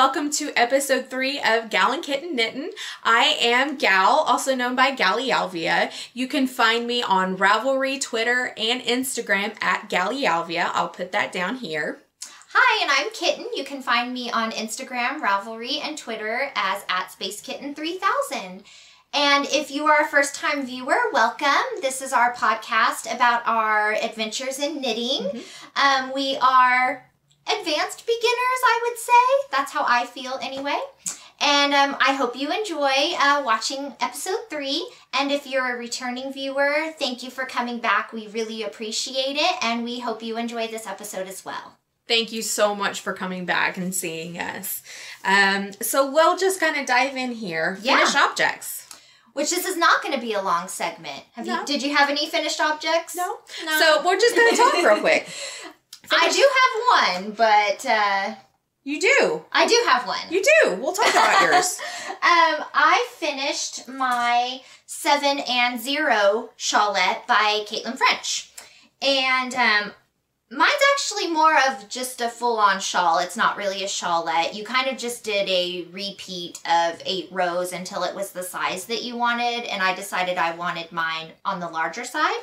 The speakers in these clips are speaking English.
welcome to episode 3 of Gal and Kitten Knittin'. I am Gal, also known by Gallialvia. You can find me on Ravelry, Twitter, and Instagram at Gallialvia. I'll put that down here. Hi, and I'm Kitten. You can find me on Instagram, Ravelry, and Twitter as @SpaceKitten3000. And if you are a first-time viewer, welcome. This is our podcast about our adventures in knitting. We are advanced beginners, I would say. That's how I feel anyway. And I hope you enjoy watching episode 3. And if you're a returning viewer, thank you for coming back. We really appreciate it. And we hope you enjoy this episode as well. Thank you so much for coming back and seeing us. So we'll just kind of dive in here. Yeah. Finished objects. Which this is not going to be a long segment. Did you have any finished objects? No. So we're just going to talk real quick. I do have one, but... You do? I do have one. You do? We'll talk about yours. I finished my 7 and 0 Shawlette by Ffrench. And mine's actually more of just a full-on shawl. It's not really a shawlette. You kind of just did a repeat of 8 rows until it was the size that you wanted. And I decided I wanted mine on the larger side.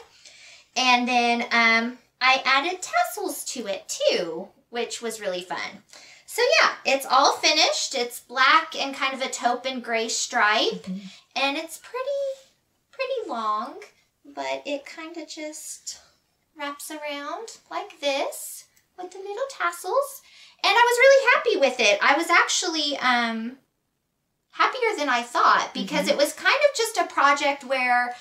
And then... I added tassels to it too, which was really fun. So yeah, it's all finished. It's black and kind of a taupe and gray stripe. And it's pretty long, but it kind of just wraps around like this with the little tassels. And I was really happy with it. I was actually happier than I thought because it was kind of just a project where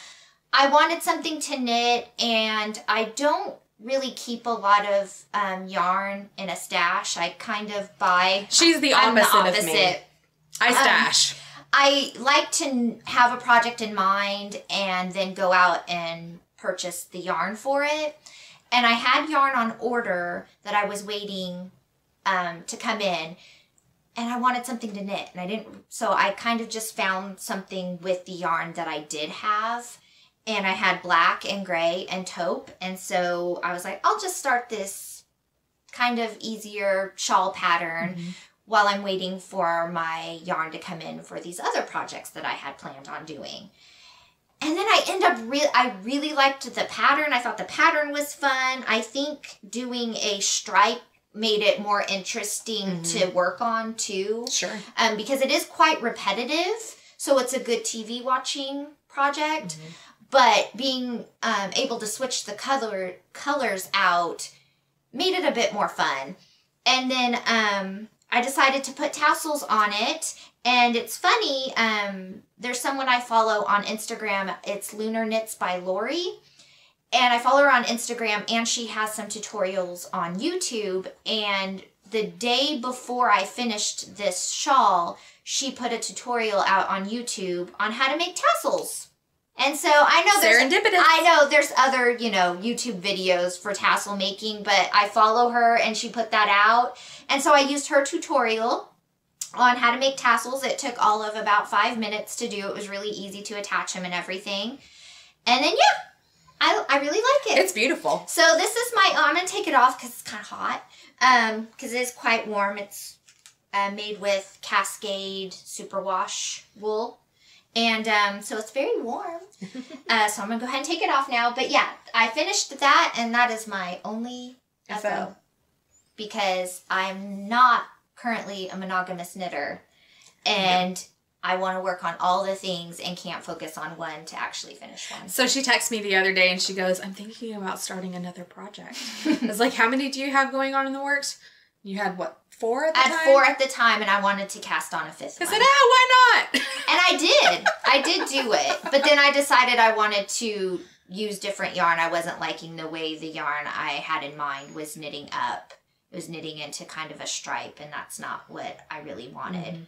I wanted something to knit, and I don't really keep a lot of yarn in a stash. I kind of buy... She's the opposite of me. I stash. I like to have a project in mind and then go out and purchase the yarn for it. And I had yarn on order that I was waiting to come in, and I wanted something to knit, and I didn't. So I kind of just found something with the yarn that I did have. And I had black and gray and taupe. And so I was like, I'll just start this kind of easier shawl pattern while I'm waiting for my yarn to come in for these other projects that I had planned on doing. And then I really liked the pattern. I thought the pattern was fun. I think doing a stripe made it more interesting to work on too. Sure. Because it is quite repetitive. So it's a good TV watching project. But being able to switch the colors out made it a bit more fun. And then I decided to put tassels on it. And it's funny, there's someone I follow on Instagram. It's Lunar Knits by Lori. And I follow her on Instagram, and she has some tutorials on YouTube. And the day before I finished this shawl, she put a tutorial out on YouTube on how to make tassels. And so I know there's other, YouTube videos for tassel making, but I follow her and she put that out. And so I used her tutorial on how to make tassels. It took all of about 5 minutes to do. It was really easy to attach them and everything. And then, yeah, I really like it. It's beautiful. So this is I'm going to take it off because it's kind of hot. Because it is quite warm. It's made with Cascade Superwash wool. And so it's very warm. So I'm going to go ahead and take it off now. But yeah, I finished that, and that is my only FO. Because I'm not currently a monogamous knitter. And I want to work on all the things and can't focus on one to actually finish one. So she texted me the other day, and she goes, I'm thinking about starting another project. I was like, how many do you have going on in the works? You had, what, 4 at the time? I had 4 at the time, and I wanted to cast on a 5th one. I said, why not? And I did. I did do it. But then I decided I wanted to use different yarn. I wasn't liking the way the yarn I had in mind was knitting up. It was knitting into kind of a stripe, and that's not what I really wanted.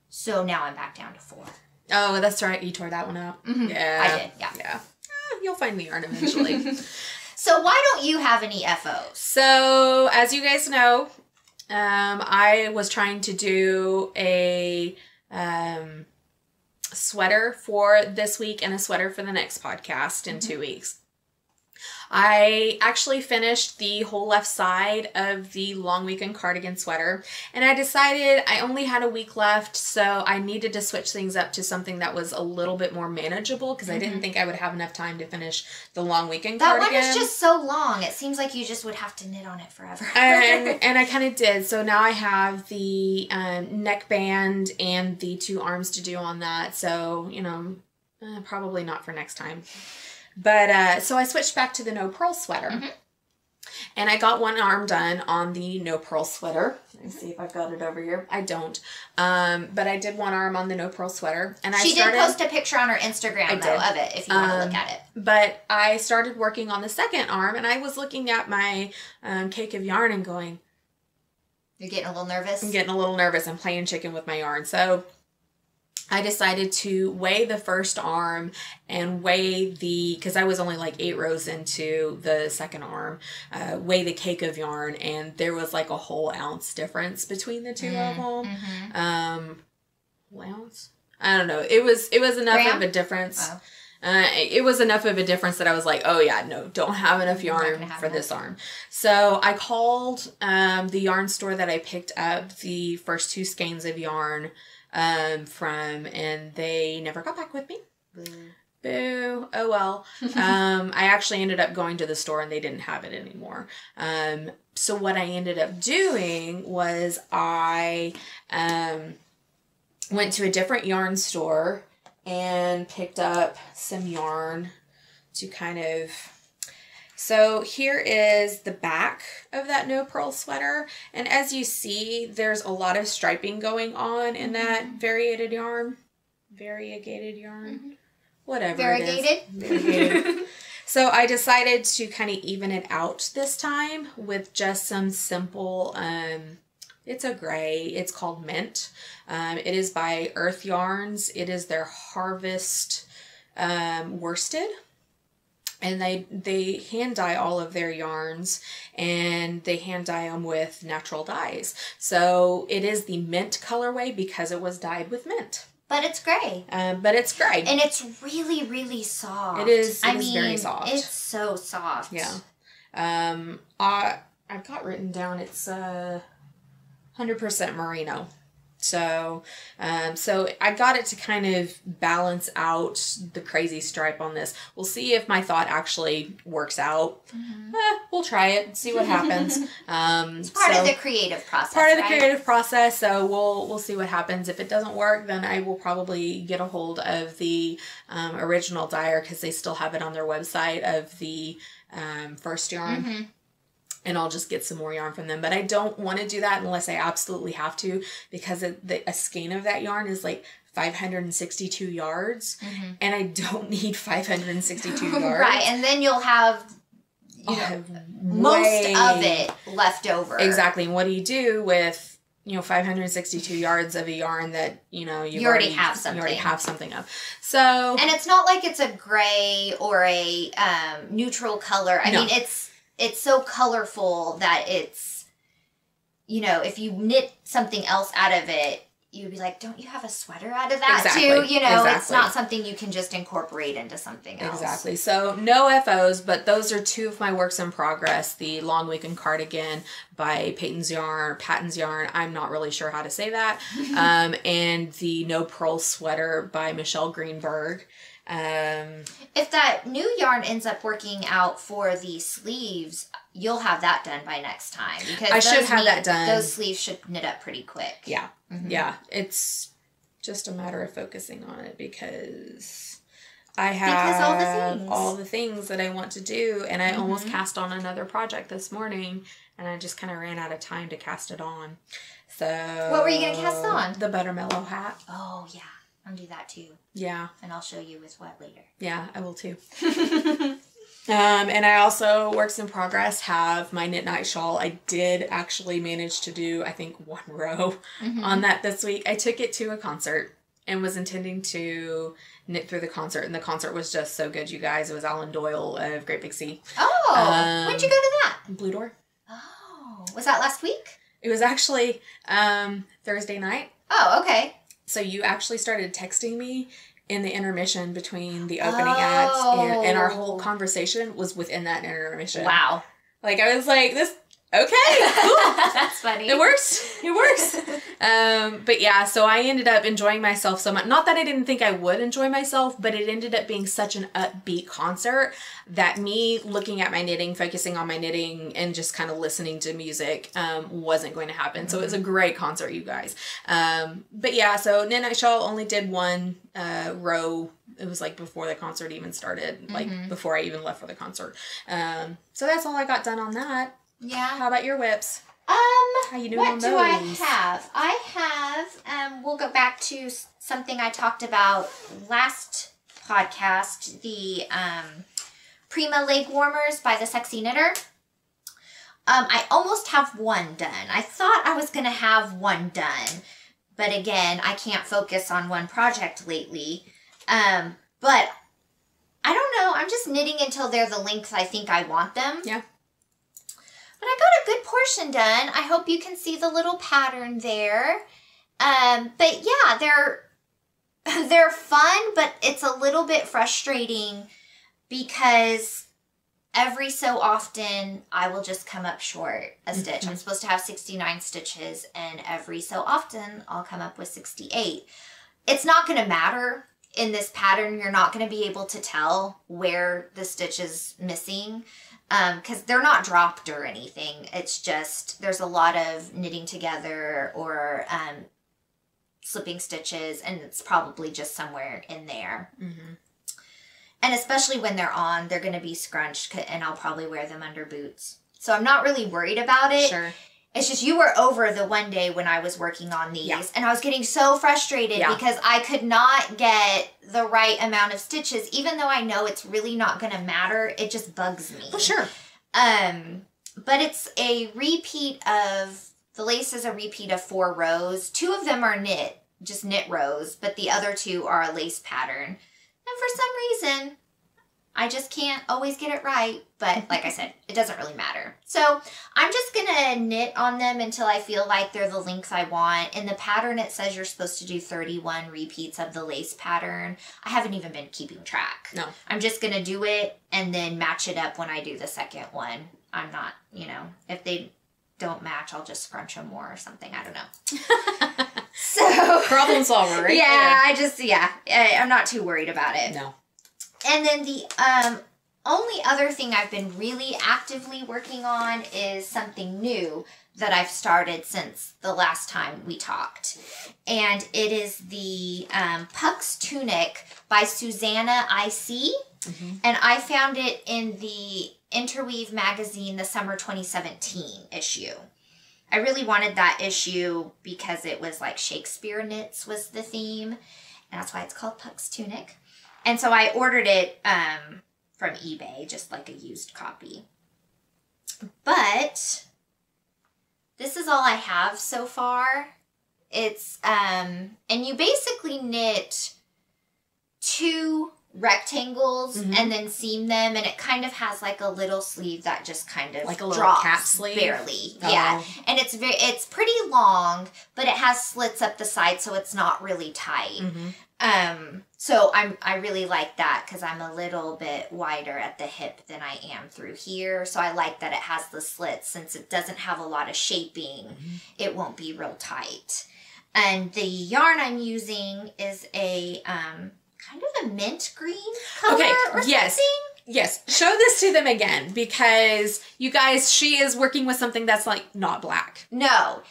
So now I'm back down to 4. Oh, that's right. You tore that one out. Yeah. I did, yeah. You'll find the yarn eventually. So why don't you have any FOs? So, as you guys know, I was trying to do a sweater for this week and a sweater for the next podcast in 2 weeks. I actually finished the whole left side of the long weekend cardigan sweater, and I decided I only had a week left, so I needed to switch things up to something that was a little bit more manageable because I didn't think I would have enough time to finish the long weekend cardigan. That one is just so long. It seems like you just would have to knit on it forever. and I kind of did. So now I have the neckband and the 2 arms to do on that. So, you know, probably not for next time. But, so I switched back to the no purl sweater. And I got 1 arm done on the no purl sweater. Let me see if I've got it over here. I don't. But I did 1 arm on the no purl sweater. And she did post a picture on her Instagram, of it, if you want to look at it. But I started working on the 2nd arm, and I was looking at my cake of yarn and going... You're getting a little nervous? I'm getting a little nervous. I'm playing chicken with my yarn. So... I decided to weigh the first arm and weigh because I was only like 8 rows into the 2nd arm, weigh the cake of yarn, and there was like a whole ounce difference between the 2 of them. Whole ounce? I don't know. It was enough of a difference. Oh. It was enough of a difference that I was like, oh yeah, no, don't have enough yarn for this arm. So I called the yarn store that I picked up the first 2 skeins of yarn from, and they never got back with me. Boo. Oh well. I actually ended up going to the store and they didn't have it anymore. So what I ended up doing was I went to a different yarn store and picked up some yarn to kind of... So here is the back of that no purl sweater, and as you see, there's a lot of striping going on in that variegated yarn, whatever variegated? It is. Variegated. So I decided to kind of even it out this time with just some simple, it's a gray, it's called Mint. It is by Earth Yarns. It is their Harvest worsted. And they hand dye all of their yarns, and they hand dye them with natural dyes. So it is the mint colorway because it was dyed with mint. But it's gray. And it's really, really soft. It is very soft. It's so soft. Yeah. I've got written down it's 100% merino. So, so I got it to kind of balance out the crazy stripe on this. We'll see if my thought actually works out. We'll try it, see what happens. It's part of the creative process. Creative process. So we'll see what happens. If it doesn't work, then I will probably get a hold of the original dyer because they still have it on their website of the first yarn. And I'll just get some more yarn from them. But I don't want to do that unless I absolutely have to, because a skein of that yarn is like 562 yards. And I don't need 562 yards. Right. And then you'll have, most of it left over. Exactly. And what do you do with, 562 yards of a yarn that, you already have something. You already have something of. So. And it's not like it's a gray or a neutral color. I mean, it's so colorful that it's, if you knit something else out of it, you'd be like, don't you have a sweater out of that too? It's not something you can just incorporate into something else. Exactly. So no FOs, but those are 2 of my works in progress. The Long Weekend Cardigan by Patons Yarn. I'm not really sure how to say that. And the No Purl Sweater by Michelle Greenburg. If that new yarn ends up working out for the sleeves, you'll have that done by next time. Because I should have that done. Those sleeves should knit up pretty quick. Yeah. Yeah. It's just a matter of focusing on it because I have all the things that I want to do, and I almost cast on another project this morning, and I just kind of ran out of time to cast it on. So what were you going to cast on? The Butter Mellow hat. Oh, yeah. I'll do that too. Yeah. And I'll show you with what later. Yeah, I will too. And I also, works in progress, have my Knit Night shawl. I did actually manage to do, I think, 1 row on that this week. I took it to a concert and was intending to knit through the concert. And the concert was just so good, you guys. It was Alan Doyle of Great Big Sea. Oh, when'd you go to that? Blue Door. Oh, was that last week? It was actually Thursday night. Oh, okay. So you actually started texting me in the intermission between the opening acts, and our whole conversation was within that intermission. Wow. Like, I was like, this, okay, cool. That's funny. It works. It works. But yeah, so I ended up enjoying myself so much. Not that I didn't think I would enjoy myself, but it ended up being such an upbeat concert that me looking at my knitting, focusing on my knitting, and just kind of listening to music wasn't going to happen. So it was a great concert, you guys. But yeah, so Knit Night Shawl only did one row. It was like before the concert even started, like before I even left for the concert. So that's all I got done on that. Yeah. How about your whips? How you doing on those? What do I have? I have, we'll go back to something I talked about last podcast, the Prima leg warmers by the Sexy Knitter. I almost have one done. I thought I was going to have one done, but again, I can't focus on one project lately. But I don't know. I'm just knitting until they're the length I think I want them. Yeah. But I got a good portion done. I hope you can see the little pattern there. But yeah, they're fun, but it's a little bit frustrating because every so often I will just come up short a stitch. I'm supposed to have 69 stitches, and every so often I'll come up with 68. It's not going to matter. In this pattern, you're not going to be able to tell where the stitch is missing. Because they're not dropped or anything. It's just, there's a lot of knitting together or slipping stitches, and it's probably just somewhere in there. And especially when they're on, they're going to be scrunched, and I'll probably wear them under boots. So I'm not really worried about it. Sure. It's just, you were over the one day when I was working on these, and I was getting so frustrated because I could not get the right amount of stitches, even though I know it's really not going to matter. It just bugs me. Oh, sure. But it's a repeat of, the lace is a repeat of 4 rows. 2 of them are knit, just knit rows, but the other 2 are a lace pattern. And for some reason, I just can't always get it right, but like I said, it doesn't really matter. So I'm just gonna knit on them until I feel like they're the length I want. In the pattern, it says you're supposed to do 31 repeats of the lace pattern. I haven't even been keeping track. No. I'm just gonna do it and then match it up when I do the second one. I'm not, if they don't match, I'll just scrunch them more or something. I don't know. So problem solver, right? Yeah, I'm not too worried about it. No. And then the only other thing I've been really actively working on is something new that I've started since the last time we talked. And it is the Puck's Tunic by Susanna IC. And I found it in the Interweave magazine, the summer 2017 issue. I really wanted that issue because it was like Shakespeare knits was the theme. And that's why it's called Puck's Tunic. And so I ordered it from eBay, just like a used copy. But this is all I have so far. It's, and you basically knit 2 rectangles and then seam them, and it kind of has like a little sleeve that just kind of like a little drops cap sleeve, barely. Yeah, and it's pretty long, but it has slits up the side, so it's not really tight. So I really like that because I'm a little bit wider at the hip than I am through here. So I like that it has the slits. Since it doesn't have a lot of shaping, it won't be real tight. And the yarn I'm using is a kind of a mint green color or something. Yes. Show this to them again because you guys, she is working with something that's like not black. No.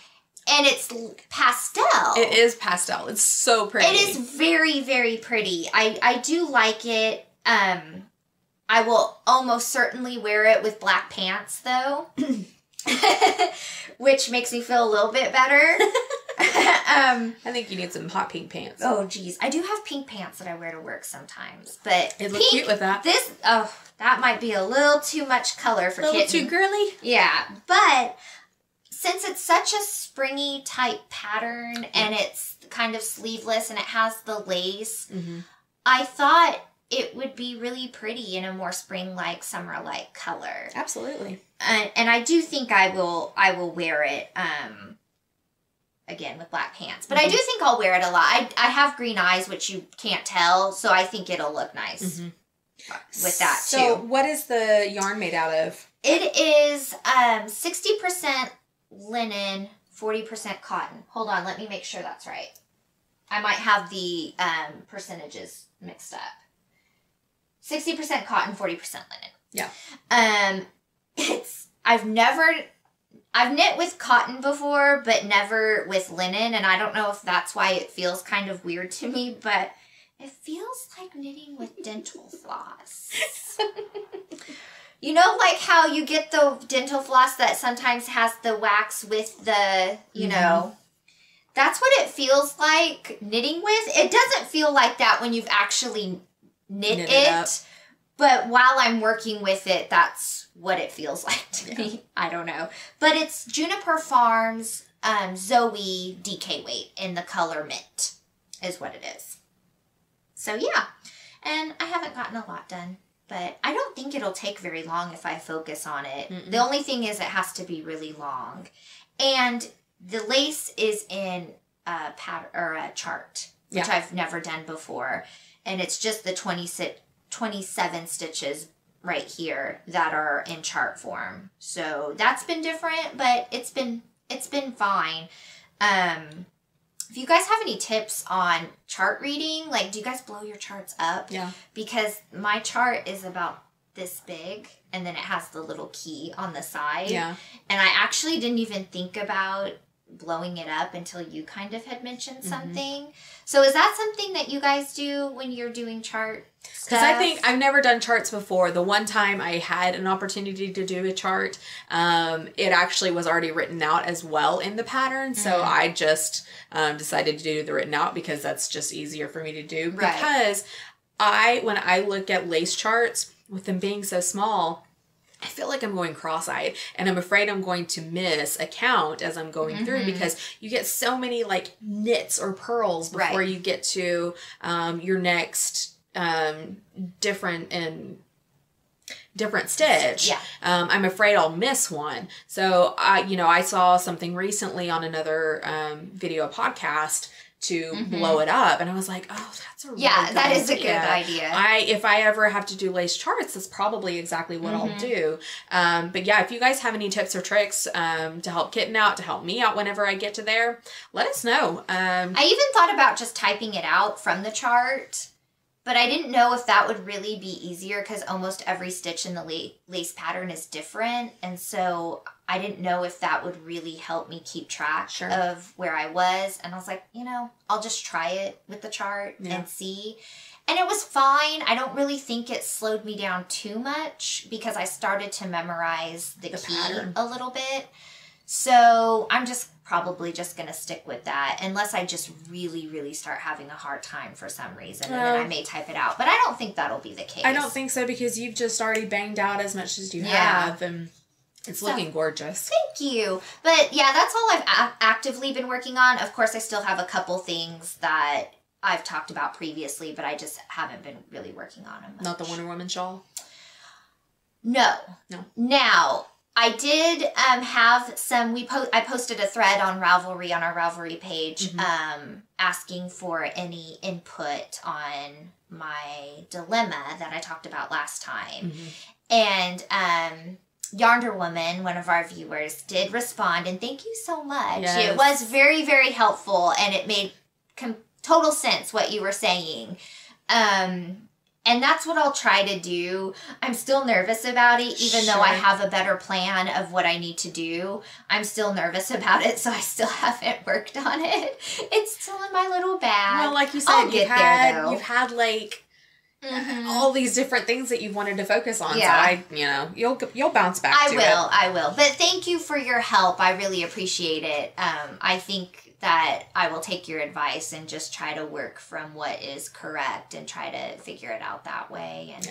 And it's pastel. It is pastel. It's so pretty. It is very, very pretty. I do like it. I will almost certainly wear it with black pants, though. Which makes me feel a little bit better. I think you need some hot pink pants. Oh, geez. I do have pink pants that I wear to work sometimes. But it looks cute with that. That might be a little too much color for Kitten. A little too girly? Yeah. But since it's such a springy type pattern and it's kind of sleeveless and it has the lace, I thought it would be really pretty in a more spring-like, summer-like color. Absolutely. And I do think I will wear it again with black pants. But I do think I'll wear it a lot. I have green eyes, which you can't tell, so I think it'll look nice with that too. So what is the yarn made out of? It is 60% linen, 40% cotton. Hold on, let me make sure that's right. I might have the percentages mixed up. 60% cotton, 40% linen. Yeah. I've knit with cotton before, but never with linen, and I don't know if that's why it feels kind of weird to me, but it feels like knitting with dental floss. You know, like how you get the dental floss that sometimes has the wax with the, you know, that's what it feels like knitting with. It doesn't feel like that when you've actually knit it, but while I'm working with it, that's what it feels like to me. I don't know. But it's Juniper Farms Zooey DK weight in the color mint is what it is. So yeah, and I haven't gotten a lot done, but I don't think it'll take very long if I focus on it. The only thing is it has to be really long. And the lace is in a pattern or a chart, which I've never done before. And it's just the 27 stitches right here that are in chart form. So that's been different, but it's been fine. If you guys have any tips on chart reading, like do you guys blow your charts up? Yeah. Because my chart is about this big and then it has the little key on the side. Yeah. And I actually didn't even think about blowing it up until you kind of had mentioned something. So is that something that you guys do when you're doing chart stuff? Because I think I've never done charts before. The one time I had an opportunity to do a chart, it actually was already written out as well in the pattern. So I just decided to do the written out because that's just easier for me to do. Right. Because when I look at lace charts, with them being so small, I feel like I'm going cross-eyed and I'm afraid I'm going to miss a count as I'm going through because you get so many like knits or purls before you get to your next different stitch. Yeah. I'm afraid I'll miss one. So I saw something recently on another video podcast to blow it up, and I was like, oh, that's a really good that is a good idea. If I ever have to do lace charts, that's probably exactly what I'll do. But yeah, if you guys have any tips or tricks to help Kitten out, to help me out whenever I get to there, let us know. I even thought about just typing it out from the chart, but I didn't know if that would really be easier because almost every stitch in the lace pattern is different, and so I didn't know if that would really help me keep track of where I was. And I was like, I'll just try it with the chart and see. And it was fine. I don't really think it slowed me down too much because I started to memorize the key pattern a little bit. So I'm probably just going to stick with that unless I just really, really start having a hard time for some reason. And then I may type it out. But I don't think that'll be the case. I don't think so because you've just already banged out as much as you have. And it's looking gorgeous. Thank you. But yeah, that's all I've actively been working on. Of course, I still have a couple things that I've talked about previously, but I just haven't been really working on them much. Not the Wonder Woman shawl? No. Now, I did have some, I posted a thread on Ravelry, on our Ravelry page, asking for any input on my dilemma that I talked about last time. And Yarnder Woman, one of our viewers, did respond, and thank you so much. Yes. It was very, very helpful, and it made total sense what you were saying. And that's what I'll try to do. I'm still nervous about it, even though I have a better plan of what I need to do. I'm still nervous about it, so I still haven't worked on it. It's still in my little bag. Well, like you said, you've had like all these different things that you've wanted to focus on. Yeah. So you'll bounce back to it. I will. But thank you for your help. I really appreciate it. I think that I will take your advice and just try to work from what is correct and try to figure it out that way. And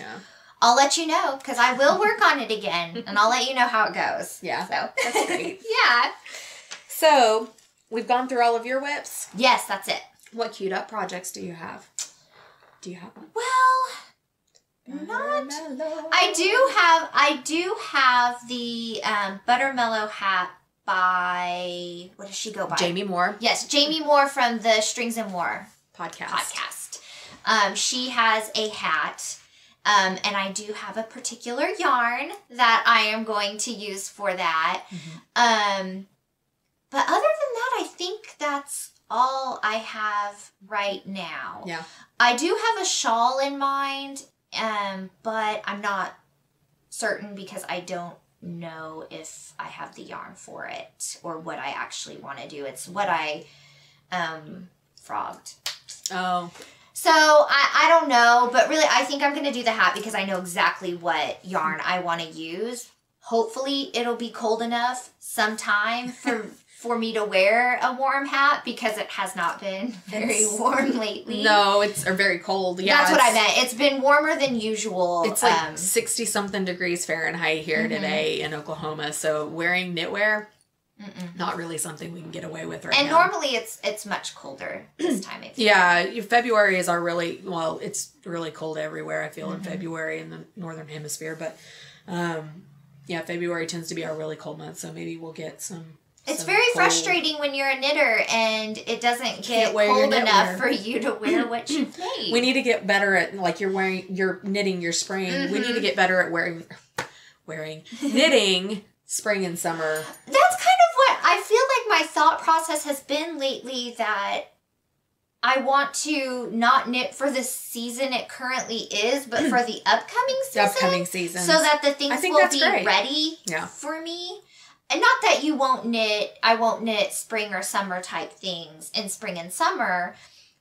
I'll let you know because I will work on it again and I'll let you know how it goes. Yeah. So that's great. Yeah. So we've gone through all of your whips. Yes, that's it. What queued up projects do you have? Do you have one? Well, not. I do have the Butter Mellow hat by, what does she go by? Jaymie Moore. Yes, Jaymie Moore from the Strings and More podcast. She has a hat, and I do have a particular yarn that I am going to use for that. But other than that, I think that's all I have right now. Yeah. I do have a shawl in mind, but I'm not certain because I don't know if I have the yarn for it or what I actually want to do. It's what I frogged. Oh. So I don't know, but really I think I'm going to do the hat because I know exactly what yarn I want to use. Hopefully it'll be cold enough sometime for me to wear a warm hat because it has not been very warm lately. No, it's very cold. Yeah, that's what I meant. It's been warmer than usual. It's like 60 something degrees Fahrenheit here today in Oklahoma. So wearing knitwear, not really something we can get away with right now. And normally it's much colder this time of year. Yeah, February is it's really cold everywhere, I feel, in February in the northern hemisphere. But yeah, February tends to be our really cold month, so maybe we'll get some. It's very frustrating when you're a knitter and it doesn't get cold enough for you to wear what you've made. We need to get better at, like, you're knitting your spring. We need to get better at knitting spring and summer. That's kind of what I feel like my thought process has been lately, that I want to not knit for the season it currently is, but for the upcoming season. So that the things will be ready for me. And not that I won't knit spring or summer type things in spring and summer,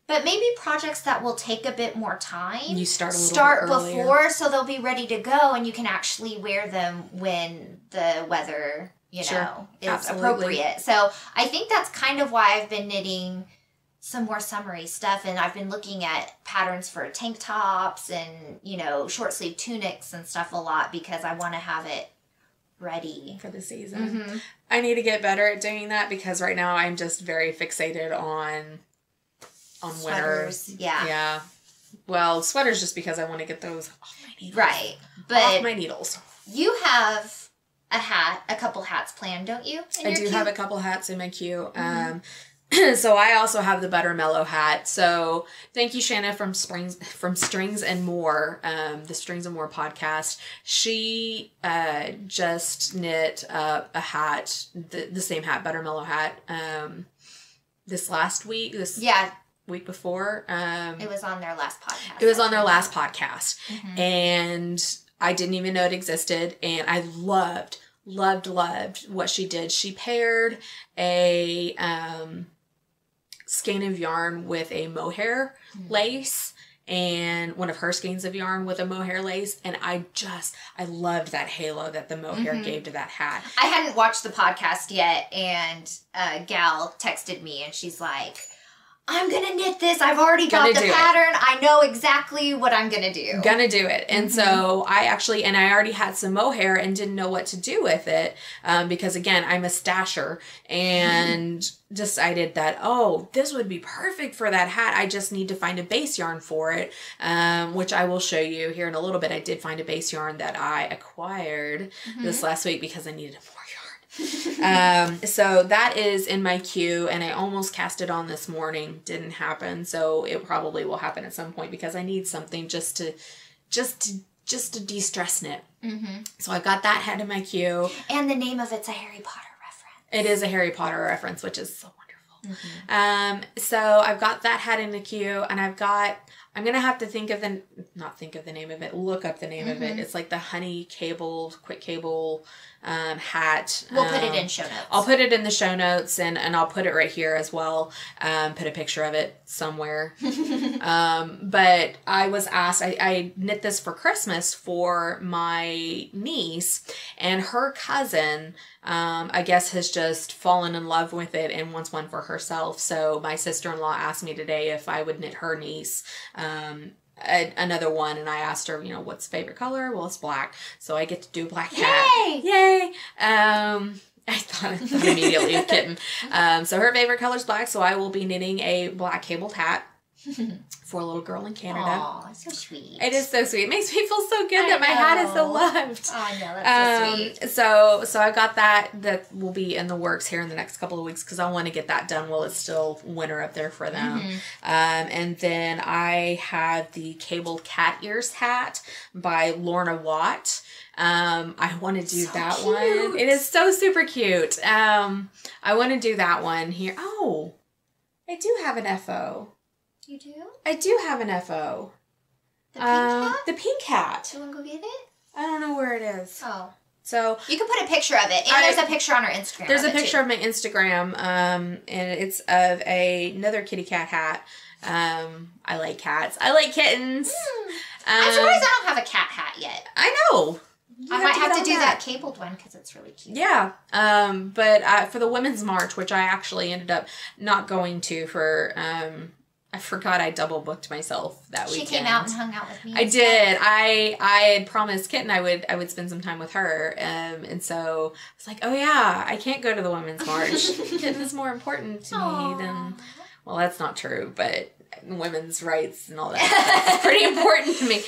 but maybe projects that will take a bit more time. You start bit before, so they'll be ready to go and you can actually wear them when the weather, is appropriate. So I think that's kind of why I've been knitting some more summery stuff, and I've been looking at patterns for tank tops and, short sleeve tunics and stuff a lot because I want to have it ready for the season. I need to get better at doing that because right now I'm just very fixated on sweaters. Winter. Yeah. Well, sweaters just because I want to get those off my needles. Right. But off my needles. You have a couple hats planned, don't you? I do have a couple hats in my queue. So I also have the Butter Mellow hat. So thank you, Shanna from Strings and More, the Strings and More podcast. She just knit a hat, the same hat, Butter Mellow hat, this last week. Week before. It was on their last podcast. It was on their last podcast. And I didn't even know it existed. And I loved what she did. She paired a skein of yarn with a mohair lace, and one of her skeins of yarn with a mohair lace, and I loved that halo that the mohair gave to that hat. I hadn't watched the podcast yet, and Gal texted me and she's like, I'm gonna knit this. I've already got the pattern. I know exactly what I'm gonna do. Gonna do it. And so I already had some mohair and didn't know what to do with it because, again, I'm a stasher, and decided that, this would be perfect for that hat. I just need to find a base yarn for it, which I will show you here in a little bit. I did find a base yarn that I acquired this last week because I needed more yarn. So that is in my queue, and I almost cast it on this morning. Didn't happen. So it probably will happen at some point because I need something just to de-stress knit. So I've got that hat in my queue. And the name of it's a Harry Potter reference. It is a Harry Potter reference, which is so wonderful. So I've got that hat in the queue, and I'm going to have to look up the name of it. It's like the honey quick cable hat. We'll put it in show notes. I'll put it in the show notes, and I'll put it right here as well. Put a picture of it somewhere. But I was asked, I knit this for Christmas for my niece, and her cousin, I guess, has just fallen in love with it and wants one for herself. So my sister-in-law asked me today if I would knit her niece another one, and I asked her, what's favorite color? Well, it's black, so I get to do a black hat. Yay! I thought immediately of Kitten. So her favorite color is black, so I will be knitting a black cabled hat. for a little girl in Canada. Aw, so sweet. It is so sweet. It makes me feel so good that my hat is so loved. Oh, I know, that's so sweet. So I got that. That will be in the works here in the next couple of weeks because I want to get that done while it's still winter up there for them. And then I have the cabled cat ears hat by Lorna Watt. I want to do so that cute. One. It is so super cute. I want to do that one here. Oh, I do have an FO. You do? I do have an FO. The pink hat? The pink hat. Do you want to go get it? I don't know where it is. Oh. So you can put a picture of it. And there's a picture on our Instagram. There's a picture of my Instagram. And it's of another kitty cat hat. I like cats. I like kittens. I'm surprised I don't have a cat hat yet. I know. I might have to do that cabled one because it's really cute. Yeah. But for the Women's March, which I actually ended up not going to for, I forgot I double booked myself that weekend. She came out and hung out with me. I did. I had promised Kitten I would spend some time with her. And so I was like, oh yeah, I can't go to the Women's March. Kitten is more important to me than, well, that's not true, but women's rights and all that is pretty important to me.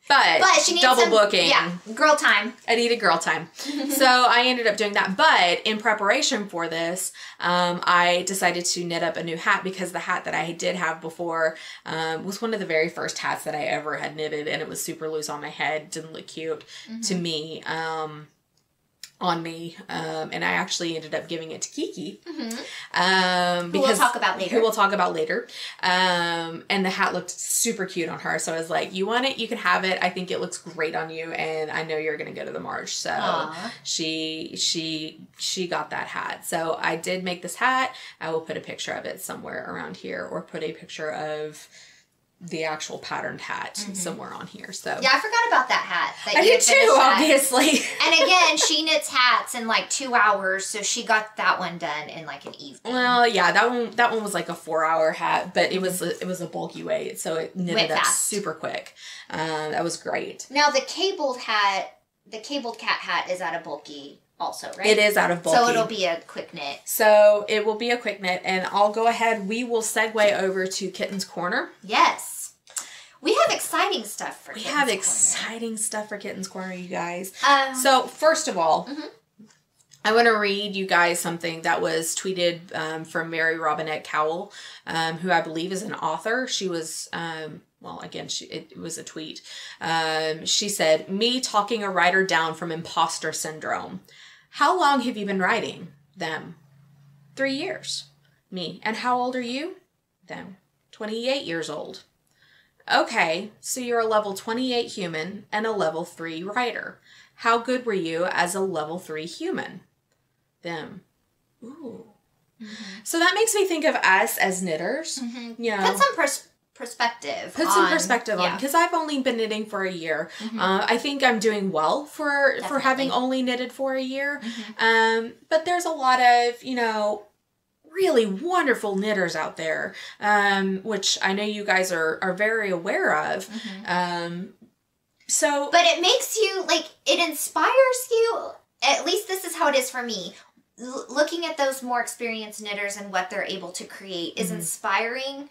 But she needs double booking. Yeah, girl time. I needed girl time. So I ended up doing that. But in preparation for this, I decided to knit up a new hat because the hat that I did have before was one of the very first hats that I ever had knitted. And it was super loose on my head. Didn't look cute to me. On me, and I actually ended up giving it to Kiki, because who we'll talk about later. Who we'll talk about later. And the hat looked super cute on her, so I was like, "You want it? You can have it. I think it looks great on you, and I know you're gonna go to the march." So she got that hat. So I did make this hat. I will put a picture of it somewhere around here, or put a picture of the actual patterned hat somewhere on here. So yeah, I forgot about that hat. I did too, obviously. And again, she knits hats in like 2 hours, so she got that one done in like an evening. Well, yeah, that one was like a 4-hour hat, but it was a bulky weight, so it knitted up super quick. That was great. Now the cabled cat hat is out of bulky also, right? It is out of bulky. So it'll be a quick knit. So it will be a quick knit, and I'll go ahead. We will segue over to Kitten's Corner. Yes. We have exciting stuff for Kitten's Corner. Exciting stuff for Kitten's Corner, you guys. So first of all, I want to read you guys something that was tweeted from Mary Robinette Cowell, who I believe is an author. She was... well, again, it was a tweet. She said, "Me talking a writer down from imposter syndrome. How long have you been writing? Them. 3 years. Me. And how old are you? Them. 28 years old. Okay, so you're a level 28 human and a level 3 writer. How good were you as a level 3 human? Them. Ooh. So that makes me think of us as knitters. You know, put some perspective. Put perspective on, because I've only been knitting for a year. I think I'm doing well for having only knitted for a year. But there's a lot of, you know, really wonderful knitters out there, which I know you guys are very aware of. But it makes you, like, it inspires you. At least this is how it is for me. Looking at those more experienced knitters and what they're able to create is inspiring.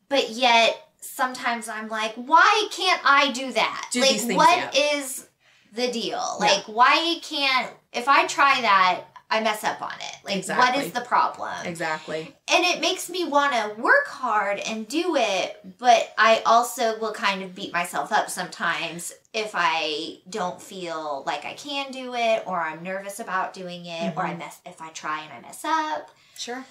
But yet, sometimes I'm like, why can't I do that? What is the deal? Like, why can't, if I try that, I mess up on it. Like, what is the problem? Exactly. And it makes me want to work hard and do it, but I also will kind of beat myself up sometimes if I don't feel like I can do it, or I'm nervous about doing it, or if I try and I mess up. Sure.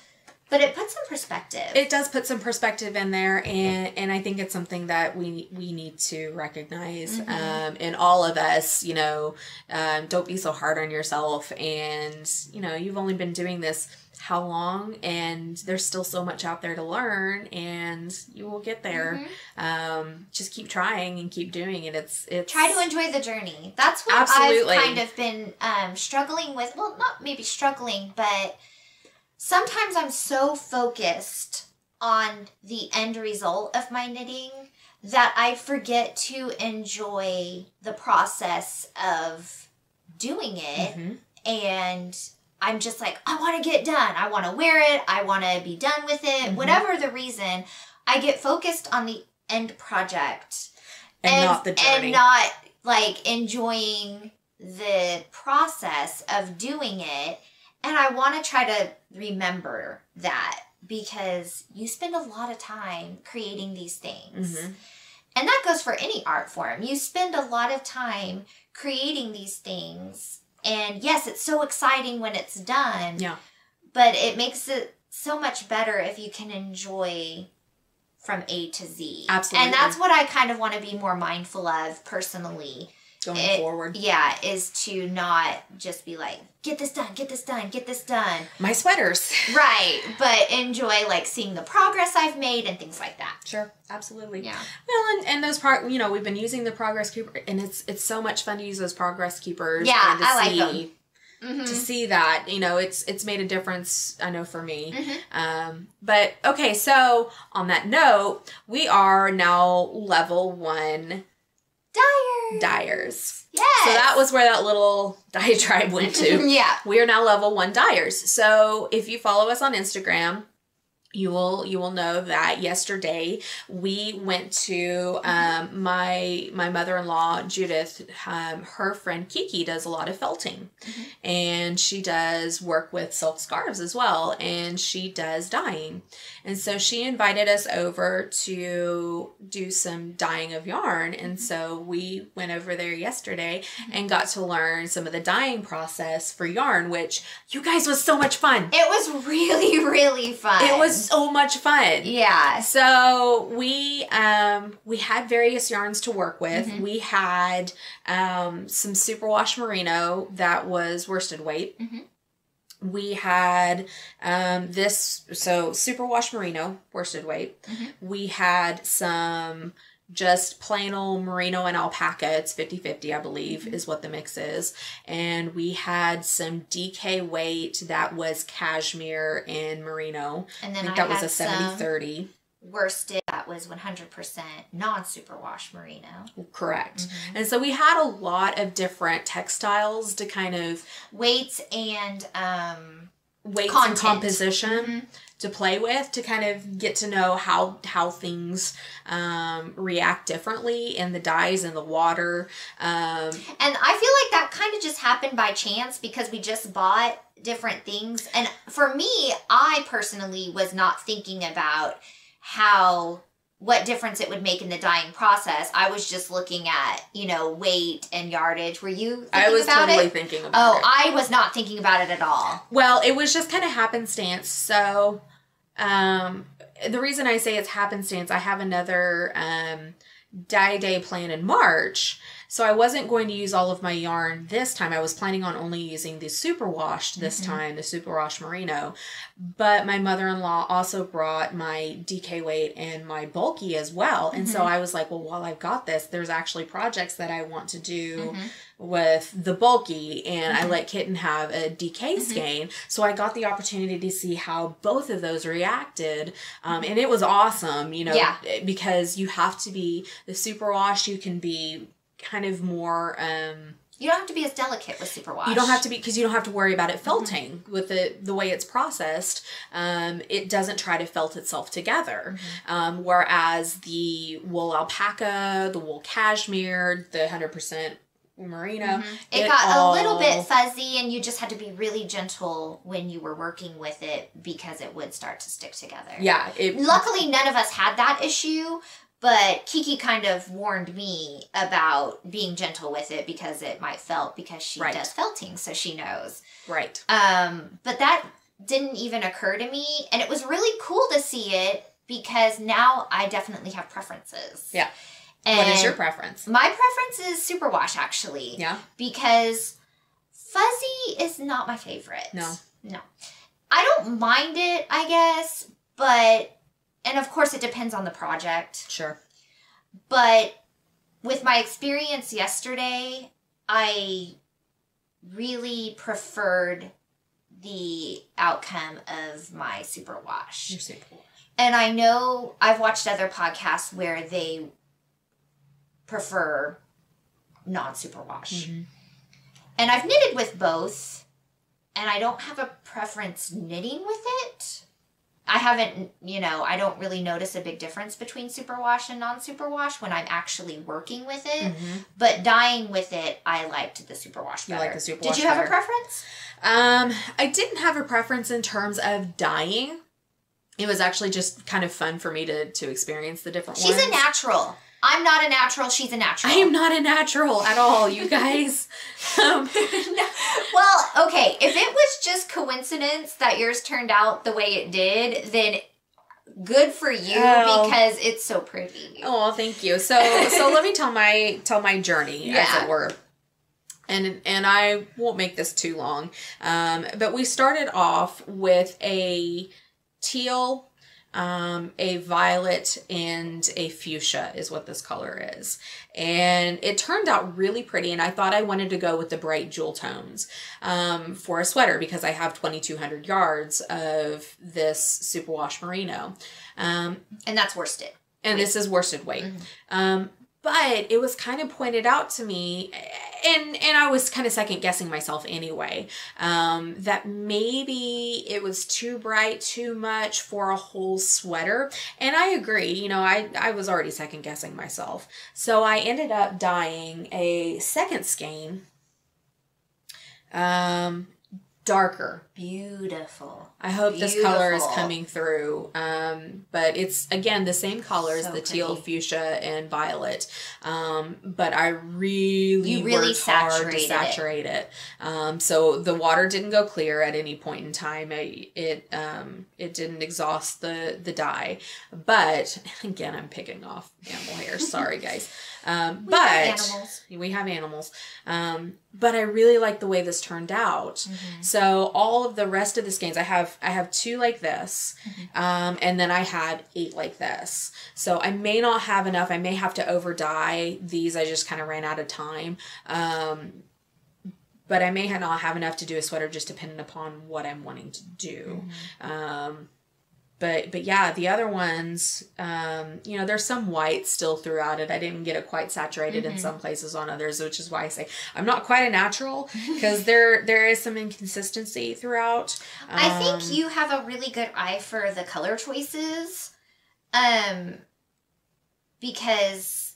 But it puts some perspective. It does put some perspective in there, and I think it's something that we need to recognize. And all of us, you know, don't be so hard on yourself. And, you know, you've only been doing this how long, and there's still so much out there to learn, and you will get there. Just keep trying and keep doing it. It's try to enjoy the journey. That's what I've kind of been struggling with. Well, not maybe struggling, but sometimes I'm so focused on the end result of my knitting that I forget to enjoy the process of doing it. And I'm just like, I want to get done. I want to wear it. I want to be done with it. Whatever the reason, I get focused on the end project. And not the journey. And not, like, enjoying the process of doing it. And I want to try to remember that because you spend a lot of time creating these things. Mm-hmm. And that goes for any art form. You spend a lot of time creating these things. And yes, it's so exciting when it's done. Yeah. But it makes it so much better if you can enjoy from A to Z. Absolutely. And that's what I kind of want to be more mindful of personally. Going forward. Yeah, is to not just be like, get this done, get this done, get this done. My sweaters. Right, but enjoy like seeing the progress I've made and things like that. Sure, absolutely. Yeah. Well, and those we've been using the progress keeper, and it's so much fun to use those progress keepers. Yeah, and I like them. Mm-hmm. To see that, it's made a difference, I know, for me. Mm-hmm. But, okay, so on that note, we are now level 1 dyers. Yes. So that was where that little diatribe went to. Yeah. We are now level 1 dyers. So if you follow us on Instagram, you will know that yesterday we went to my mother-in-law Judith. Her friend Kiki does a lot of felting, mm-hmm. and she does work with silk scarves as well, and she does dyeing. And so she invited us over to do some dyeing of yarn, and so we went over there yesterday and got to learn some of the dyeing process for yarn, which you guys was so much fun. It was really, really fun. It was so much fun. Yeah. So we had various yarns to work with. Mm-hmm. We had some superwash merino that was worsted weight. Mm-hmm. We had superwash merino, worsted weight. Mm-hmm. We had some just plain old merino and alpaca. It's 50-50, I believe, mm-hmm. is what the mix is. And we had some DK weight that was cashmere and merino. And then I think that was a 70-30. Worsted that was 100% non-superwash merino. Correct. Mm-hmm. And so we had a lot of different textiles to kind of weights and composition mm-hmm. to play with, to kind of get to know how things react differently in the dyes and the water. And I feel like that kind of just happened by chance because we just bought different things. And for me, I personally was not thinking about what difference it would make in the dyeing process. I was just looking at, weight and yardage. Were you thinking about it? I was totally thinking about it. I was not thinking about it at all. Well, it was just kind of happenstance. So, the reason I say it's happenstance, I have another dye day plan in March. So I wasn't going to use all of my yarn this time. I was planning on only using the superwashed this mm-hmm. time, the superwash merino. But my mother-in-law also brought my DK weight and my bulky as well. And mm-hmm. so I was like, well, while I've got this, there's actually projects that I want to do mm-hmm. with the bulky. And mm-hmm. I let Kitten have a DK mm-hmm. skein. So I got the opportunity to see how both of those reacted. And it was awesome, because you have to be the superwash. You can be kind of more you don't have to be as delicate with superwash. You don't have to be, because you don't have to worry about it felting mm-hmm. with the way it's processed. It doesn't try to felt itself together. Mm-hmm. Whereas the wool alpaca, the wool cashmere, the 100% merino, mm-hmm. it got a little bit fuzzy, and you just had to be really gentle when you were working with it because it would start to stick together. Yeah. Luckily, none of us had that issue. But Kiki kind of warned me about being gentle with it because it might felt, because she right. does felting, so she knows. Right. But that didn't even occur to me, and it was really cool to see it because now I definitely have preferences. Yeah. And what is your preference? My preference is superwash, actually. Yeah. Because fuzzy is not my favorite. No. I don't mind it, I guess, but... And of course, it depends on the project. Sure. But with my experience yesterday, I really preferred the outcome of my superwash. Your superwash. And I know I've watched other podcasts where they prefer non-superwash. Mm-hmm. And I've knitted with both, and I don't have a preference knitting with it. I haven't, I don't really notice a big difference between superwash and non-superwash when I'm actually working with it. But dyeing with it, I liked the superwash better. You like the superwash Did you have a preference? I didn't have a preference in terms of dyeing. It was actually just kind of fun for me to experience the different ones. She's a natural. I'm not a natural. She's a natural. I am not a natural at all, you guys. Well, okay. If it was just coincidence that yours turned out the way it did, then good for you because it's so pretty. Oh, thank you. So let me tell my journey, as it were. And I won't make this too long. But we started off with a teal, a violet, and a fuchsia is what this color is. And it turned out really pretty, and I thought I wanted to go with the bright jewel tones for a sweater because I have 2,200 yards of this superwash merino. And that's worsted. And this is worsted weight. But it was kind of pointed out to me, and I was kind of second guessing myself anyway, that maybe it was too bright, too much for a whole sweater. And I agree, I was already second guessing myself. So I ended up dyeing a second skein, darker. Beautiful. I hope this color is coming through. But it's, again, the same colors, the teal, fuchsia, and violet. But I really worked hard to saturate it. So the water didn't go clear at any point in time. It didn't exhaust the dye. But, again, I'm picking off animal hair. Sorry, guys. We have animals. But I really like the way this turned out. So all of the rest of the skeins, I have 2 like this, and then I had 8 like this. So I may not have enough. I may have to over dye these. I just kind of ran out of time. But I may not have enough to do a sweater, just depending upon what I'm wanting to do. But yeah, the other ones, there's some white still throughout it. I didn't get it quite saturated in some places on others, which is why I say I'm not quite a natural, because there is some inconsistency throughout. I think you have a really good eye for the color choices, because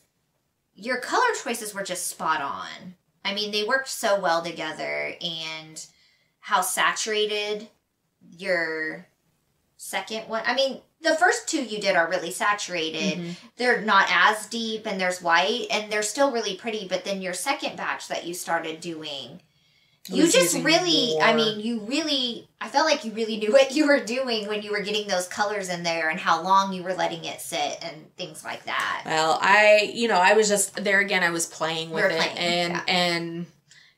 your color choices were just spot on. I mean, they worked so well together, and how saturated your second one. I mean, the first 2 you did are really saturated. They're not as deep, and there's white, and they're still really pretty. But then your second batch that you started doing, you just really, I felt like you really knew what you were doing when you were getting those colors in there and how long you were letting it sit and things like that. Well, I was just there again. I was playing with it and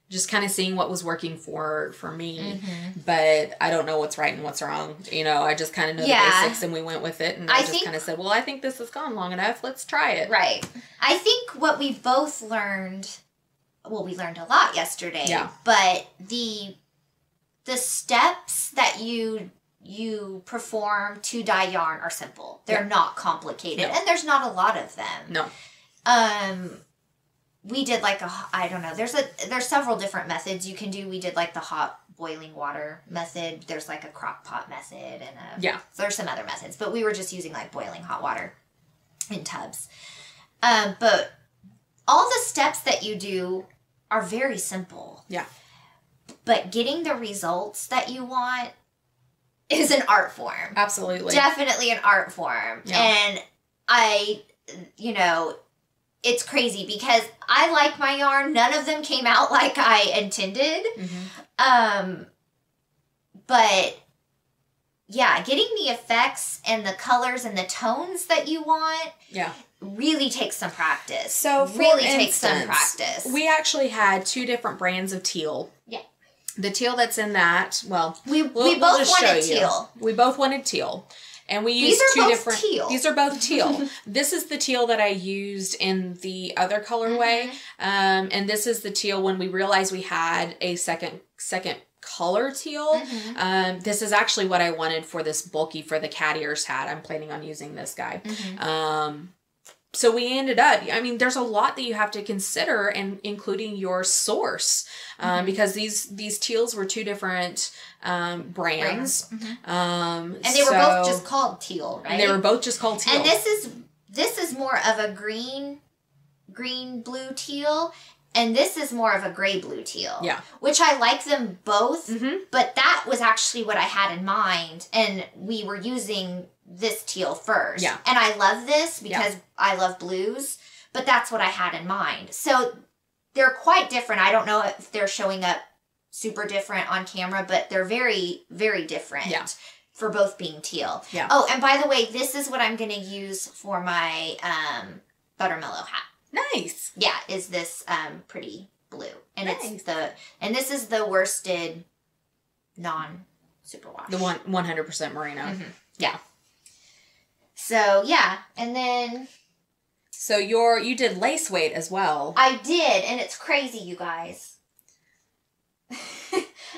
just kind of seeing what was working for me. But I don't know what's right and what's wrong. I just kind of know the basics, and we went with it. And I just kind of said, well, I think this has gone long enough. Let's try it. Right. I think what we both learned, we learned a lot yesterday. Yeah. But the steps that you perform to dye yarn are simple. They're not complicated. No. And there's not a lot of them. No. We did I don't know. There's several different methods you can do. We did the hot boiling water method. There's a crock pot method, and there's some other methods. But we were just using boiling hot water in tubs. But all the steps that you do are very simple. Yeah. But getting the results that you want is an art form. Absolutely. Definitely an art form. Yeah. And it's crazy because I like my yarn. None of them came out like I intended. But yeah, getting the effects and the colors and the tones that you want really takes some practice. So really takes some practice. We actually had 2 different brands of teal. Yeah. The teal that's in that, we both wanted teal. We both wanted teal. And we used 2 different teal. These are both teal. This is the teal that I used in the other colorway. And this is the teal when we realized we had a second color teal. This is actually what I wanted for this bulky for the cat ears hat. I'm planning on using this guy. so we ended up, I mean, there's a lot that you have to consider, and including your source, because these teals were two different brands. And they were both just called teal, right? And they were both just called teal. And this is more of a green blue teal, and this is more of a gray blue teal. Yeah. Which I like them both, but that was actually what I had in mind, and we were using this teal first. Yeah. And I love this because I love blues, but that's what I had in mind. So they're quite different. I don't know if they're showing up super different on camera, but they're very, very different for both being teal. Yeah. Oh, and by the way, this is what I'm going to use for my Buttermellow hat. Nice. Yeah, is this pretty blue. And it's this is the worsted non-superwash. The 100% merino. Yeah. So, yeah, and then... So you did lace weight as well. I did, and it's crazy, you guys. And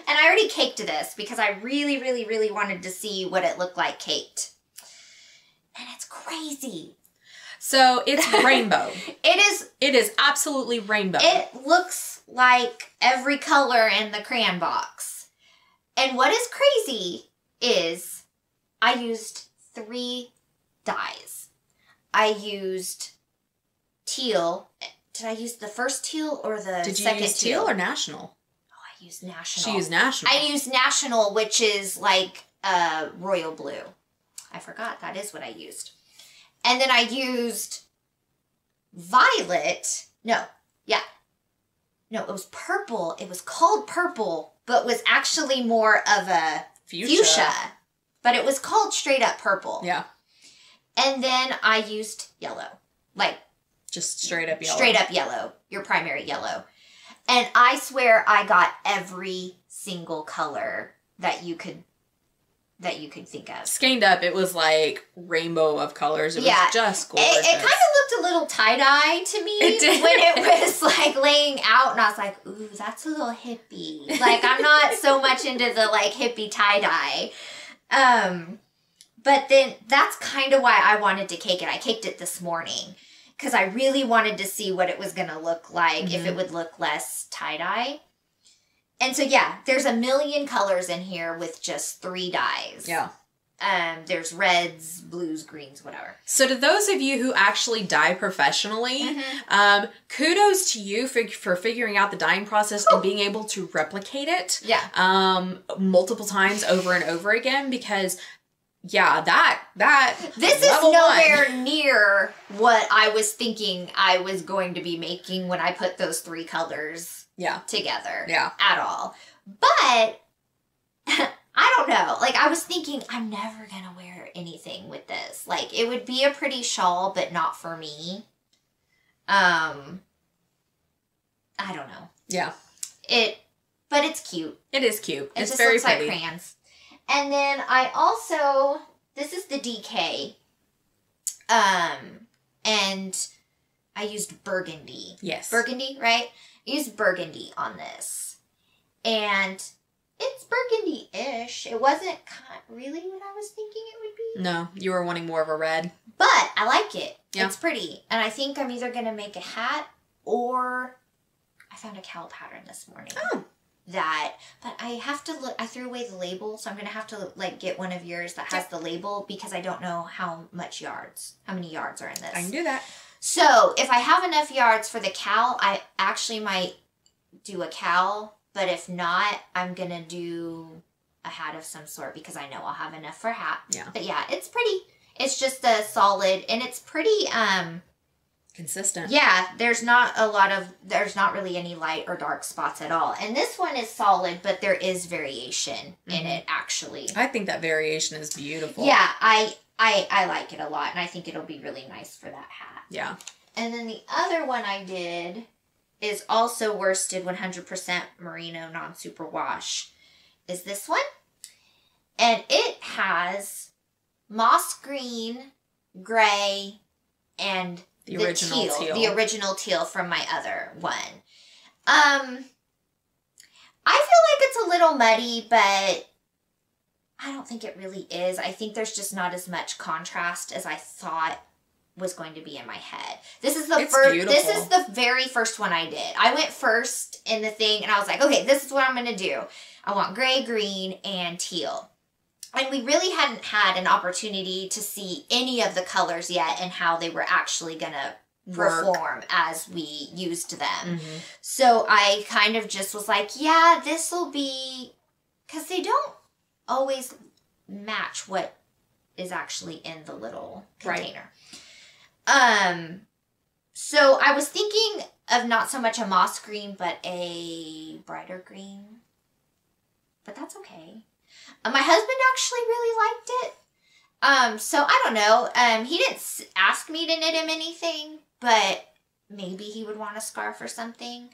I already caked this because I really, really, really wanted to see what it looked like caked. And it's crazy. So it's rainbow. It is absolutely rainbow. It looks like every color in the crayon box. And what is crazy is I used 3 dyes. I used teal. Did I use the first teal or the second teal? Did you use teal or national? Oh, I used national. She used national. I used national, which is like royal blue. I forgot. That is what I used. And then I used violet. No, it was purple. It was called purple, but was actually more of a fuchsia. But it was called straight up purple. Yeah. And then I used yellow. Like, just straight up yellow. Straight up yellow. Your primary yellow. And I swear I got every single color that you could think of. Scanned up, it was like rainbow of colors. It was just gorgeous. It kind of looked a little tie-dye to me when it was like laying out, and I was like, ooh, that's a little hippie. Like, I'm not so much into the like hippie tie-dye. But then that's kind of why I wanted to cake it. I caked it this morning because I really wanted to see what it was going to look like, if it would look less tie-dye. And so, yeah, there's a million colors in here with just 3 dyes. Yeah. There's reds, blues, greens, whatever. So to those of you who actually dye professionally, kudos to you for figuring out the dyeing process and being able to replicate it multiple times over and over again, because this is nowhere near what I was thinking I was going to be making when I put those 3 colors together at all. But I don't know. Like, I was thinking I'm never going to wear anything with this. Like, it would be a pretty shawl, but not for me. I don't know. Yeah. But it's cute. It is cute. It just very looks pretty. Like crayons. And then I also, this is the DK. And I used burgundy. Yes. Burgundy, right? I used burgundy on this. And it's burgundy-ish. It wasn't really what I was thinking it would be. No, you were wanting more of a red. But I like it. Yeah. It's pretty. And I think I'm either going to make a hat or I found a cowl pattern this morning. Oh. But I have to look, I threw away the label, so I'm going to have to like get one of yours that has the label because I don't know how many yards are in this. I can do that. So if I have enough yards for the cowl, I actually might do a cowl, but if not, I'm going to do a hat of some sort because I know I'll have enough for a hat. Yeah. But yeah, it's pretty. It's just a solid, and it's pretty, consistent. Yeah, there's not really any light or dark spots at all. And this one is solid, but there is variation in it, actually. I think that variation is beautiful. Yeah, I like it a lot, and I think it'll be really nice for that hat. Yeah. And then the other one I did is also worsted 100% merino non-superwash, is this one. And it has moss green, gray, and the original teal. The original teal from my other one. I feel like it's a little muddy, but I don't think it really is. I think there's just not as much contrast as I thought was going to be in my head. This is the first. This is the very first one I did. I went first in the thing, and I was like, okay, this is what I'm going to do. I want gray, green, and teal. And we really hadn't had an opportunity to see any of the colors yet and how they were actually going to perform as we used them. So I kind of just was like, yeah, this will be, because they don't always match what is actually in the little container. So I was thinking of not so much a moss green, but a brighter green. But that's okay. My husband actually really liked it. So I don't know. He didn't ask me to knit him anything, but maybe he would want a scarf or something.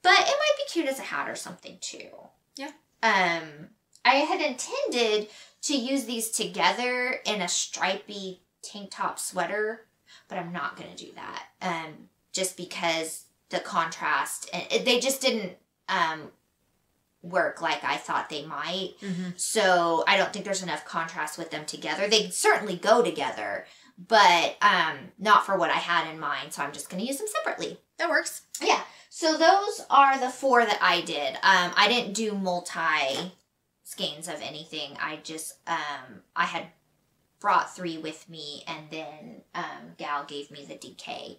But it might be cute as a hat or something too. Yeah. I had intended to use these together in a stripy tank top sweater, but I'm not going to do that. Just because the contrast, they just didn't work like I thought they might. So I don't think there's enough contrast with them together. They certainly go together, but not for what I had in mind. So I'm just going to use them separately. That works. Yeah. So those are the 4 that I did. I didn't do multi skeins of anything. I just, I had brought 3 with me, and then Gal gave me the DK.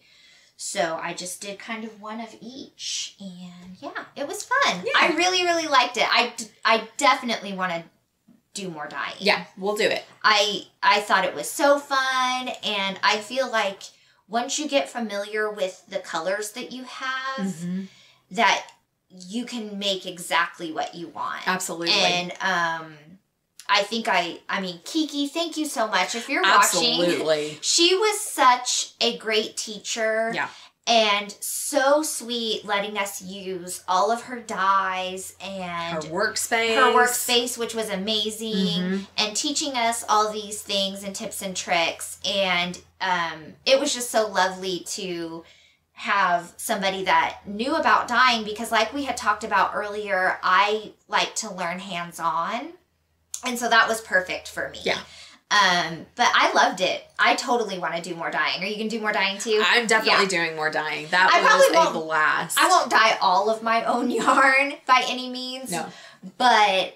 So I just did kind of 1 of each, and yeah, it was fun. Yeah. I really, really liked it. I definitely want to do more dyeing. Yeah, we'll do it. I thought it was so fun, and I feel like once you get familiar with the colors that you have, that you can make exactly what you want. Absolutely. And I think I mean, Kiki, thank you so much. If you're Absolutely. watching, she was such a great teacher. Yeah. And so sweet, letting us use all of her dyes and her workspace, which was amazing, and teaching us all these things and tips and tricks. And it was just so lovely to have somebody that knew about dyeing, because like we had talked about earlier, I like to learn hands-on. And so that was perfect for me. Yeah. But I loved it. I totally want to do more dyeing. Are you going to do more dyeing too? I'm definitely doing more dyeing. That was a blast. I won't dye all of my own yarn by any means. No. But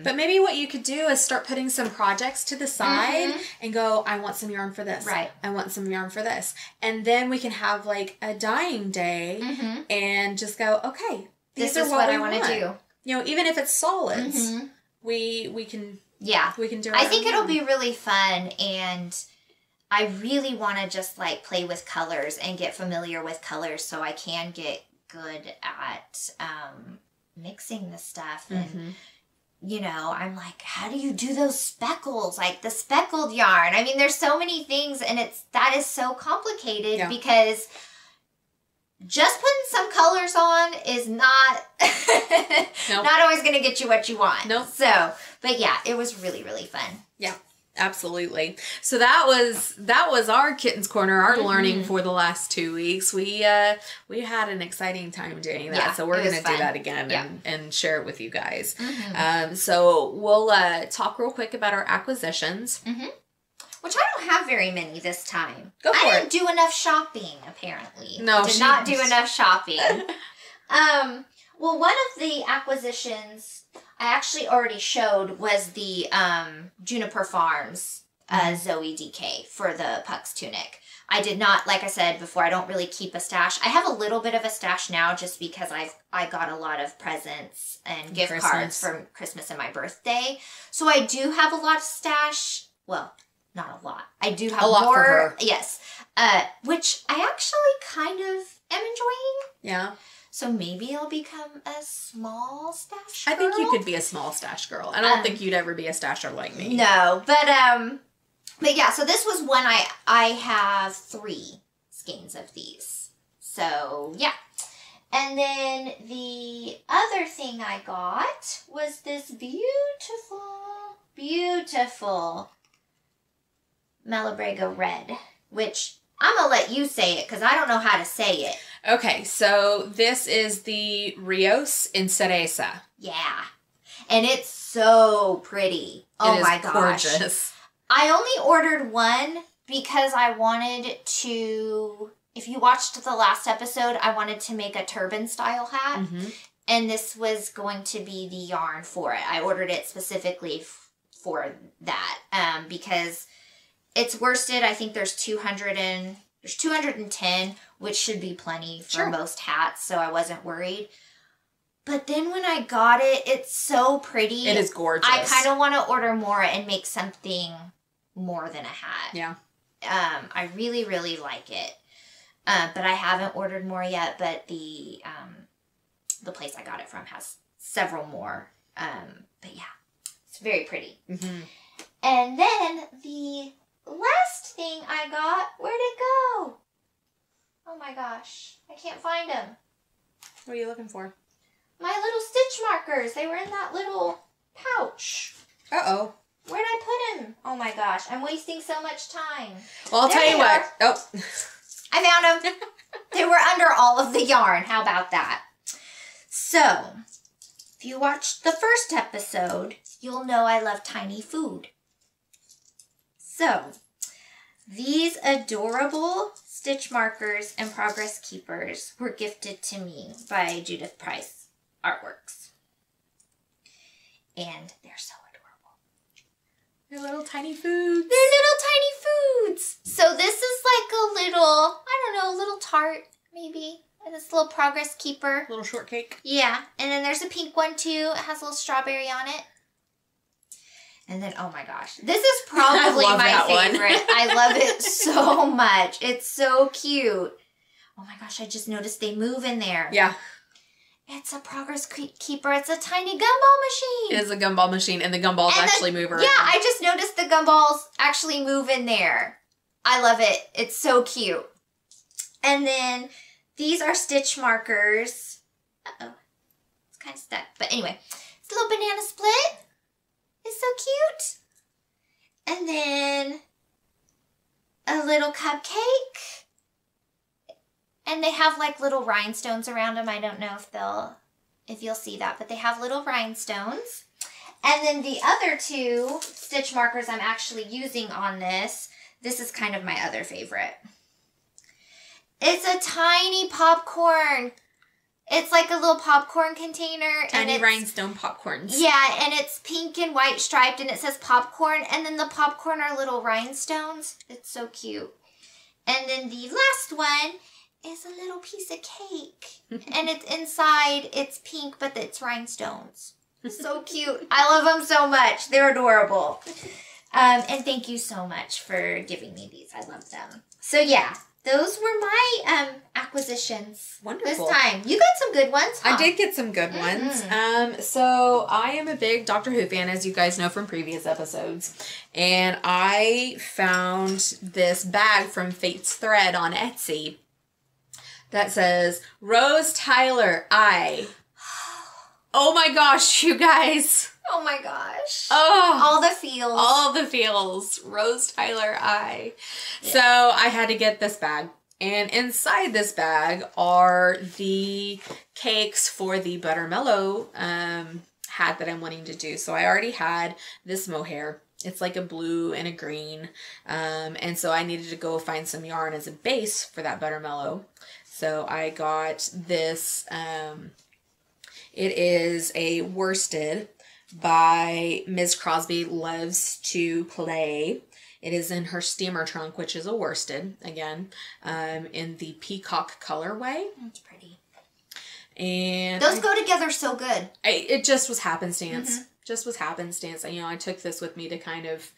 maybe what you could do is start putting some projects to the side and go, I want some yarn for this. Right. I want some yarn for this. And then we can have like a dyeing day and just go, okay, this is what I want to do. You know, even if it's solids, we can... Yeah. We can do it. I think it'll be really fun, and I really want to just like play with colors and get familiar with colors so I can get good at mixing the stuff. And, you know, I'm like, how do you do those speckles? Like the speckled yarn. I mean, there's so many things, and that is so complicated because just putting some colors on is not not always going to get you what you want. Nope. So, but yeah, it was really, really fun. Yeah, absolutely. So that was our Kitten's Corner, our learning for the last 2 weeks. We had an exciting time doing that. Yeah, so we're going to do that again and share it with you guys. So we'll talk real quick about our acquisitions. Which I don't have very many this time. Go for it. I didn't do enough shopping, apparently. No, I did not do enough shopping. Well, one of the acquisitions I actually already showed was the Juniper Farms Zooey DK for the Pucks tunic. I did not, like I said before, I don't really keep a stash. I have a little bit of a stash now just because I got a lot of presents and gift cards for Christmas and my birthday. So I do have a lot of stash. Well, not a lot. I do have a lot more. For her. Yes. Which I actually kind of am enjoying. Yeah. So maybe I'll become a small stash girl. I think you could be a small stash girl. I don't think you'd ever be a stasher like me. No, but yeah, so this was one I have 3 skeins of these. So yeah. And then the other thing I got was this beautiful Malabrigo red, which I'm going to let you say it because I don't know how to say it. Okay, so this is the Rios in Cereza. Yeah. And it's so pretty. Oh my gosh. Gorgeous. I only ordered one because I wanted to, if you watched the last episode, I wanted to make a turban style hat. Mm-hmm. And this was going to be the yarn for it. I ordered it specifically for that because it's worsted. I think there's 210, which should be plenty for most hats, so I wasn't worried. But then when I got it, it's so pretty. It is gorgeous. I kind of want to order more and make something more than a hat. Yeah. I really, really like it. But I haven't ordered more yet, but the place I got it from has several more. But yeah, it's very pretty. Mm-hmm. And then the last thing I got, where'd it go? Oh my gosh, I can't find them. What are you looking for? My little stitch markers. They were in that little pouch. Uh-oh. Where'd I put them? Oh my gosh, I'm wasting so much time. Well, I'll tell you what. Oh. I found them. They were under all of the yarn. How about that? So, if you watched the first episode, you'll know I love tiny food. So, these adorable stitch markers and progress keepers were gifted to me by Judith Prise Artworks. And they're so adorable. They're little tiny foods. They're little tiny foods. So this is like a little, I don't know, a little tart, maybe. And this little progress keeper. Little shortcake. Yeah. And then there's a pink one too. It has a little strawberry on it. And then, oh my gosh. This is probably my favorite. I love it so much. It's so cute. Oh my gosh, I just noticed they move in there. Yeah. It's a progress keeper. It's a tiny gumball machine. It is a gumball machine, and the gumballs actually move around. Yeah, I just noticed the gumballs actually move in there. I love it. It's so cute. And then these are stitch markers. Uh-oh. It's kind of stuck. But anyway, it's a little banana split. It's so cute. And then a little cupcake. And they have like little rhinestones around them. I don't know if you'll see that, but they have little rhinestones. And then the other two stitch markers I'm actually using on this is kind of my other favorite. It's a tiny popcorn. It's like a little popcorn container. Tiny rhinestone popcorns. Yeah, and it's pink and white striped, and it says popcorn, and then the popcorn are little rhinestones. It's so cute. And then the last one is a little piece of cake. And it's inside, it's pink, but it's rhinestones. So cute. I love them so much. They're adorable. And thank you so much for giving me these. I love them. So yeah, those were my acquisitions. Wonderful. This time. You got some good ones, huh? I did get some good ones. So I am a big Doctor Who fan, as you guys know from previous episodes. And I found this bag from Fate's Thread on Etsy that says, Rose Tyler, I. Oh my gosh, you guys. Oh my gosh. Oh. All the feels. All the feels. Rose Tyler, I. Yeah. So I had to get this bag. And inside this bag are the cakes for the Butter Mellow hat that I'm wanting to do. So I already had this mohair. It's like a blue and a green. And so I needed to go find some yarn as a base for that Butter Mellow. So I got this, it is a worsted by Ms. Crosby Loves to Play. It is in her steamer trunk, which is a worsted, again, in the peacock colorway. That's pretty. And those go together so good. It just was happenstance. Just was happenstance. You know, I took this with me to kind of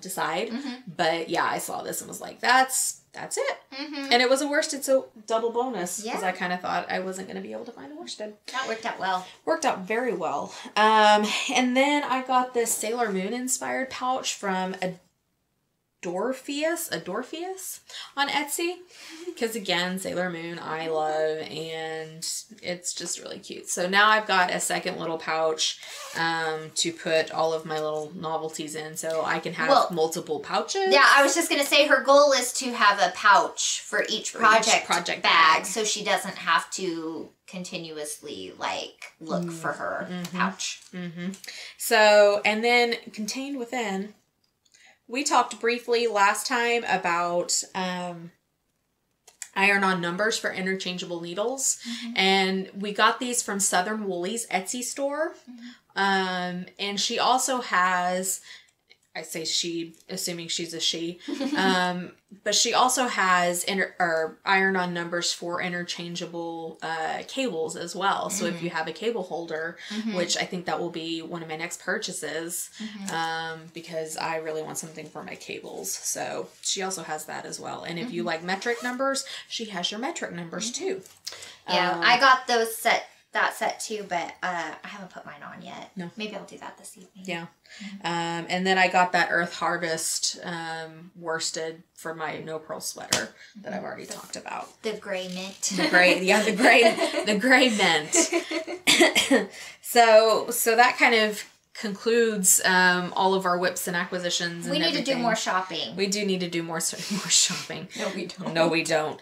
decide. But yeah, I saw this and was like, that's it. And it was a worsted, so double bonus. Because I kind of thought I wasn't going to be able to find a worsted. That worked out well. Worked out very well. And then I got this Sailor Moon inspired pouch from Adorpheus on Etsy, because again, Sailor Moon I love, and it's just really cute. So now I've got a second little pouch to put all of my little novelties in, so I can have multiple pouches. Yeah, I was just gonna say her goal is to have a pouch for each project bag, so she doesn't have to continuously like look for her pouch. So, and then contained within we talked briefly last time about iron-on numbers for interchangeable needles. And we got these from Southern Woolly's Etsy store. And she also has, I say she, assuming she's a she, but she also has iron-on numbers for interchangeable cables as well. So if you have a cable holder, which I think that will be one of my next purchases, because I really want something for my cables. So she also has that as well. And if you like metric numbers, she has your metric numbers too. Yeah, I got those that set too, but I haven't put mine on yet. No. Maybe I'll do that this evening. Yeah. And then I got that Earth Harvest worsted for my no pearl sweater that I've already talked about. The gray mint. The gray mint. So that kind of concludes all of our whips and acquisitions. We need to do more shopping. We do need to do more shopping. No, we don't. No, we don't.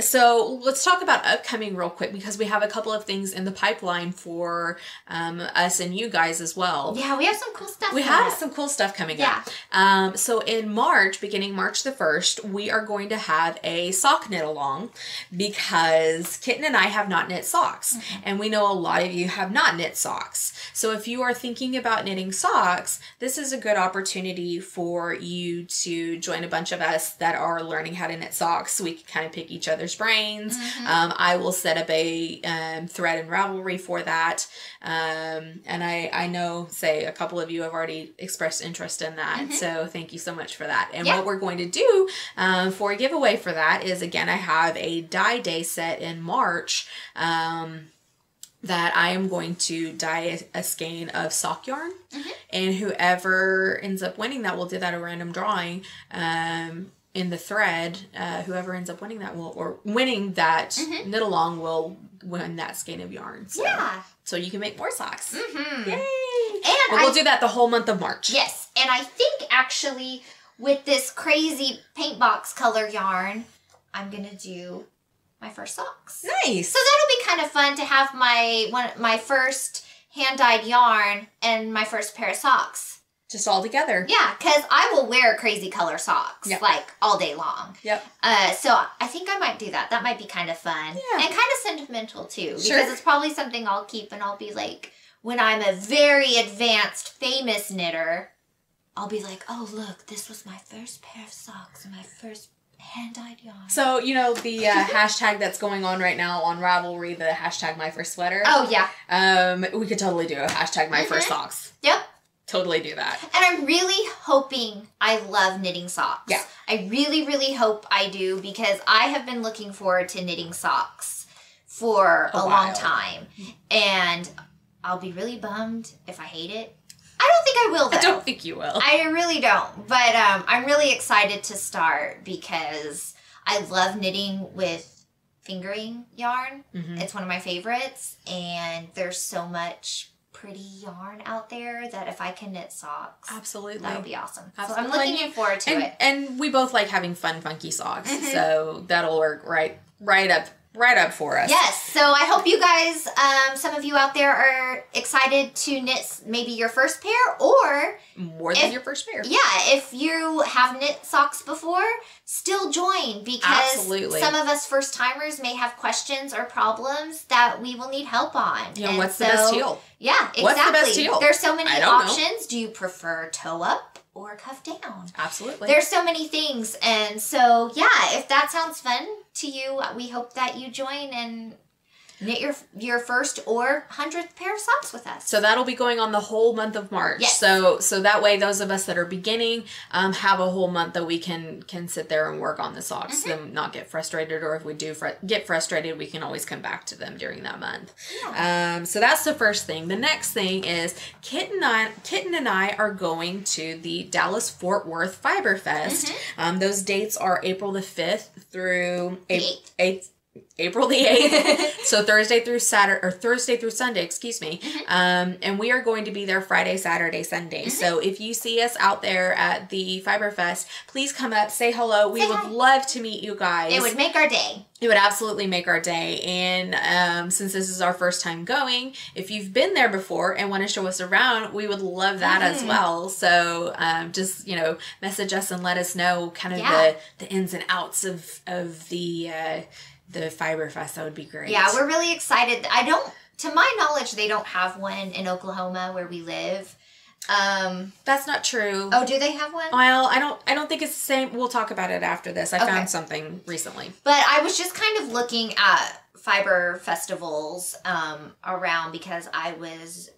So let's talk about upcoming real quick, because we have a couple of things in the pipeline for us and you guys as well. Yeah, we have some cool stuff. We have some cool stuff coming up. So in March, beginning March the 1st, we are going to have a sock knit along, because Kitten and I have not knit socks. And we know a lot of you have not knit socks. So if you are thinking about knitting socks, this is a good opportunity for you to join a bunch of us that are learning how to knit socks, so we can kind of pick each other's brains. I will set up a thread and Ravelry for that. And I know, say, a couple of you have already expressed interest in that. So thank you so much for that. And what we're going to do for a giveaway for that is, again, I have a dye day set in March that I am going to dye a skein of sock yarn. And whoever ends up winning that, we'll do that a random drawing in the thread. Whoever ends up winning that winning that knit along will win that skein of yarn. So, so you can make more socks. Yay! And we'll do that the whole month of March. Yes. And I think actually with this crazy paint box color yarn, I'm going to do my first socks. Nice. So that'll be kind of fun to have my first hand-dyed yarn and my first pair of socks. Just all together. Yeah, because I will wear crazy color socks, like, all day long. So I think I might do that. That might be kind of fun. And kind of sentimental, too. Because it's probably something I'll keep, and I'll be like, when I'm a very advanced, famous knitter, I'll be like, oh, look, this was my first pair of socks and my first hand-dyed yarn. So, you know, the hashtag that's going on right now on Ravelry, the hashtag my first sweater. Oh, yeah. We could totally do a hashtag my first socks. Yep. Totally do that. And I'm really hoping I love knitting socks. Yeah. I really, really hope I do, because I have been looking forward to knitting socks for a long time. And I'll be really bummed if I hate it. I don't think I will, though. I don't think you will. I really don't. But I'm really excited to start, because I love knitting with fingering yarn. It's one of my favorites. And there's so much pretty yarn out there that if I can knit socks, that would be awesome. So I'm looking forward to it. And we both like having fun, funky socks. So that'll work right up for us. Yes. So I hope you guys, some of you out there are excited to knit maybe your first pair, or more than your first pair. Yeah. If you have knit socks before, still join, because some of us first timers may have questions or problems that we will need help on. Yeah. What's the best heel? Yeah, exactly. What's the best heel? There's so many options. Do you prefer toe up or cuff down? Absolutely. There's so many things. And so, yeah, if that sounds fun to you, we hope that you join and knit your first or 100th pair of socks with us. So that'll be going on the whole month of March. Yes. So that way, those of us that are beginning have a whole month that we can sit there and work on the socks and not get frustrated. Or if we do get frustrated, we can always come back to them during that month. Yeah. So that's the first thing. The next thing is Kitten and I are going to the Dallas-Fort Worth Fiber Fest. Those dates are April the 5th through April 8th. April the 8th. So Thursday through Sunday, excuse me. And we are going to be there Friday, Saturday, Sunday. So if you see us out there at the Fiber Fest, please come up, say hello. We would love to meet you guys. It would make our day. It would absolutely make our day. And since this is our first time going, if you've been there before and want to show us around, we would love that as well. So just, you know, message us and let us know kind of the ins and outs of the Fiber Fest. That would be great. Yeah, we're really excited. To my knowledge, they don't have one in Oklahoma where we live. That's not true. Oh, do they have one? Well, I don't think it's the same. We'll talk about it after this. I found something recently. But I was just kind of looking at fiber festivals around because I was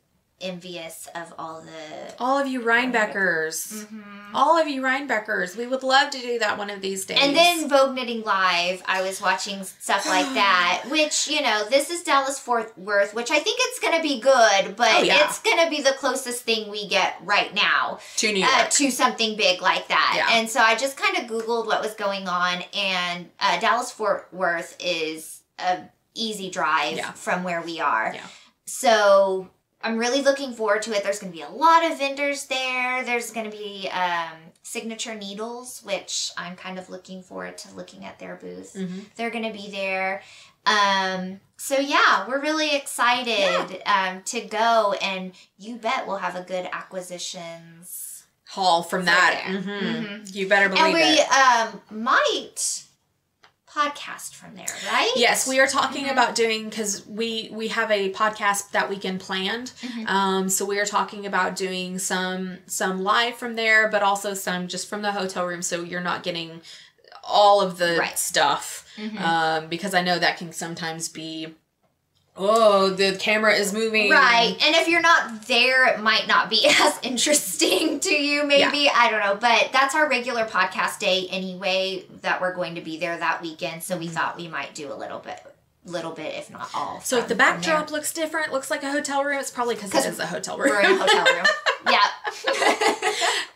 envious of all of you Rhinebeckers. All of you Rhinebeckers. We would love to do that one of these days. And then Vogue Knitting Live, I was watching stuff like that, which, you know, this is Dallas-Fort Worth, which I think it's going to be good, but it's going to be the closest thing we get right now to New York. To something big like that. Yeah. And so I just kind of Googled what was going on, and Dallas-Fort Worth is a easy drive from where we are. Yeah. So I'm really looking forward to it. There's going to be a lot of vendors there. There's going to be Signature Needles, which I'm kind of looking forward to looking at their booth. They're going to be there. So yeah, we're really excited to go, and you bet we'll have a good Aquisitions haul from that. You better believe it. And we might podcast from there, right? Yes, we are talking about doing, because we have a podcast that weekend planned. So we are talking about doing some live from there, but also some just from the hotel room, so you're not getting all of the stuff. Because I know that can sometimes be, oh, the camera is moving. Right. And if you're not there, it might not be as interesting to you, maybe. Yeah. I don't know. But that's our regular podcast day anyway, that we're going to be there that weekend. So we thought we might do a little bit, if not all. So if the backdrop looks different, looks like a hotel room, it's probably because it is a hotel room. We're in a hotel room. Yeah.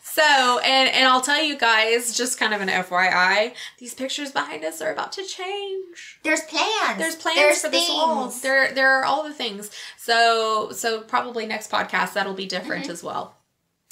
So, and I'll tell you guys, just kind of an FYI, these pictures behind us are about to change. There's plans. There's plans for this wall. There are all the things. So probably next podcast, that'll be different as well.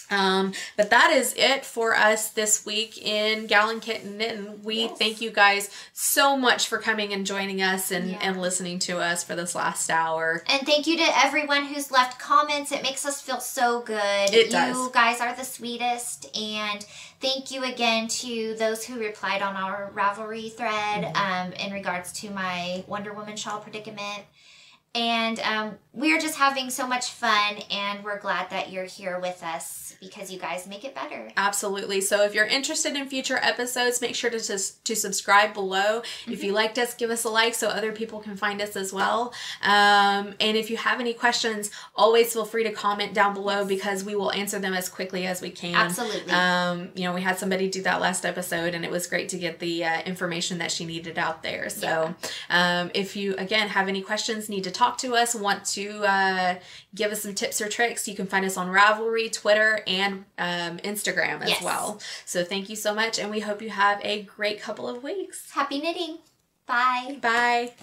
But that is it for us this week in Kitten Knittin. We thank you guys so much for coming and joining us and listening to us for this last hour. And thank you to everyone who's left comments. It makes us feel so good. It does. You guys are the sweetest. And thank you again to those who replied on our Ravelry thread in regards to my Wonder Woman shawl predicament. And we're just having so much fun, and we're glad that you're here with us because you guys make it better. Absolutely. So if you're interested in future episodes, make sure to subscribe below. If you liked us, give us a like so other people can find us as well. And if you have any questions, always feel free to comment down below because we will answer them as quickly as we can. Absolutely. You know, we had somebody do that last episode, and it was great to get the information that she needed out there. So if you, again, have any questions, need to talk to us, want to give us some tips or tricks, you can find us on Ravelry, Twitter, and Instagram as well. So thank you so much, and we hope you have a great couple of weeks. Happy knitting. Bye. Bye.